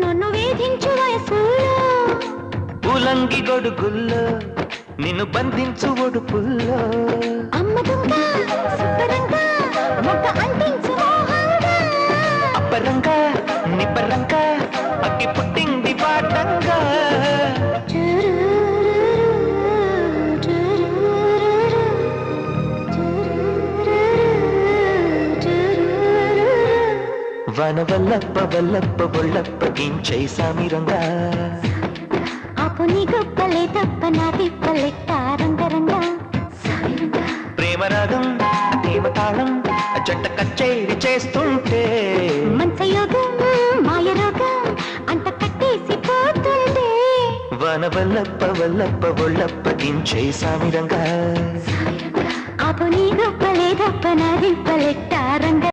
నన్ను వేధించు వయసులో ఉలంగి గొడుగుల్లో నిన్ను బంధించు ఒడుపుల్లో అప్పరంగా నిబ్బరంగా అగ్గి పుట్టింది పాటంగా వన వల్లప్ప వల్లప్ప బొల్లప్ప గించై సామిరంగా ఆపుని గొప్పలే తప్ప నా తిప్పలెట్ట రంగరంగా ప్రేమ రాగం ప్రేమ తాళం జంట కచేరి చేస్తుంటే మంచయోగం మాయ రోగం అంత కట్టేసి పోతుంటే వన వల్లప్ప వల్లప్ప బొల్లప్ప గించై సామిరంగా ఆపుని గొప్పలే తప్ప నా తిప్పలెట్ట రంగ